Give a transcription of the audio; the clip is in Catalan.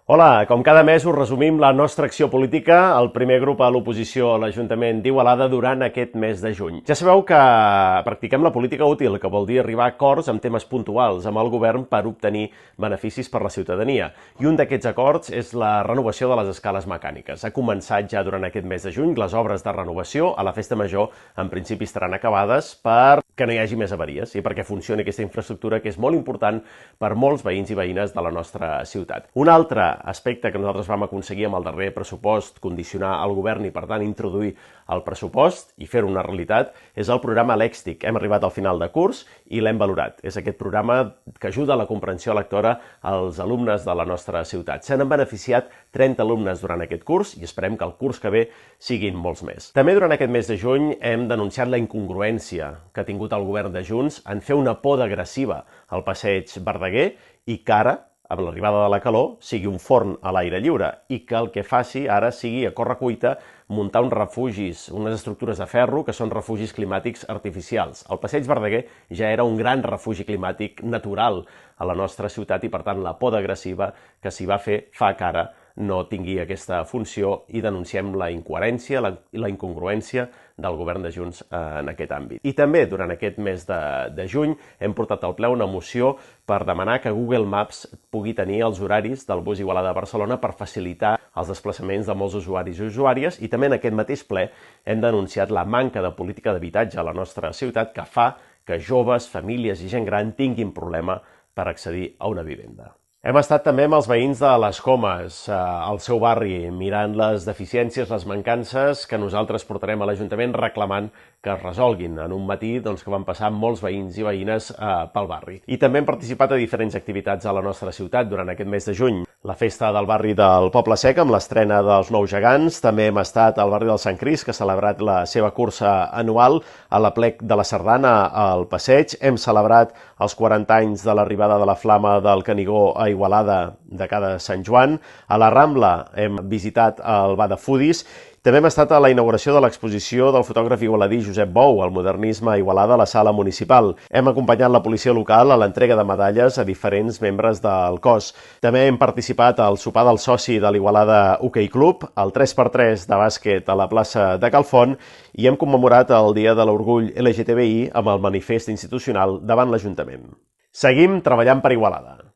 Hola, com cada mes us resumim la nostra acció política, el primer grup a l'oposició a l'Ajuntament d'Igualada durant aquest mes de juny. Ja sabeu que practiquem la política útil, que vol dir arribar a acords amb temes puntuals amb el govern per obtenir beneficis per la ciutadania. I un d'aquests acords és la renovació de les escales mecàniques. Ha començat ja durant aquest mes de juny les obres de renovació. A la Festa Major, en principi, estaran acabades per que no hi hagi més avaries i perquè funcioni aquesta infraestructura que és molt important per molts veïns i veïnes de la nostra ciutat. Un altre aspecte que nosaltres vam aconseguir amb el darrer pressupost, condicionar el govern i, per tant, introduir el pressupost i fer-ho una realitat, és el programa Lèxtic. Hem arribat al final de curs i l'hem valorat. És aquest programa que ajuda a la comprensió lectora als alumnes de la nostra ciutat. Se n'han beneficiat 30 alumnes durant aquest curs i esperem que el curs que ve siguin molts més. També durant aquest mes de juny hem denunciat la incongruència que ha tingut el govern de Junts en fer una poda agressiva al passeig Verdaguer i que ara, amb l'arribada de la calor, sigui un forn a l'aire lliure i que el que faci ara sigui a correcuita muntar uns refugis, unes estructures de ferro que són refugis climàtics artificials. El passeig Verdaguer ja era un gran refugi climàtic natural a la nostra ciutat i, per tant, la poda agressiva que s'hi va fer fa que ara no tingui aquesta funció i denunciem la incoherència i la incongruència del govern de Junts en aquest àmbit. I també durant aquest mes de juny hem portat al ple una moció per demanar que Google Maps pugui tenir els horaris del bus Igualada a Barcelona per facilitar els desplaçaments de molts usuaris i usuàries, i també en aquest mateix ple hem denunciat la manca de política d'habitatge a la nostra ciutat que fa que joves, famílies i gent gran tinguin problema per accedir a una vivenda. Hem estat també amb els veïns de les Comes, al seu barri, mirant les deficiències, les mancances que nosaltres portarem a l'Ajuntament reclamant que es resolguin en un matí que van passar molts veïns i veïnes pel barri. I també hem participat a diferents activitats a la nostra ciutat durant aquest mes de juny. La festa del barri del Poble Sec amb l'estrena dels Nous Gegants. També hem estat al barri del Sant Crist, que ha celebrat la seva cursa anual a l'Aplec de la Sardana al Passeig. Hem celebrat els 40 anys de l'arribada de la Flama del Canigó a Igualada de cada Sant Joan. A la Rambla hem visitat el bar de Foodies. També hem estat a la inauguració de l'exposició del fotògraf igualadí Josep Bou, el modernisme a Igualada, a la sala municipal. Hem acompanyat la policia local a l'entrega de medalles a diferents membres del cos. També hem participat al sopar del soci de l'Igualada Hockey Club, al 3x3 de bàsquet a la plaça de Calfont, i hem commemorat el Dia de l'Orgull LGTBI amb el manifest institucional davant l'Ajuntament. Seguim treballant per Igualada.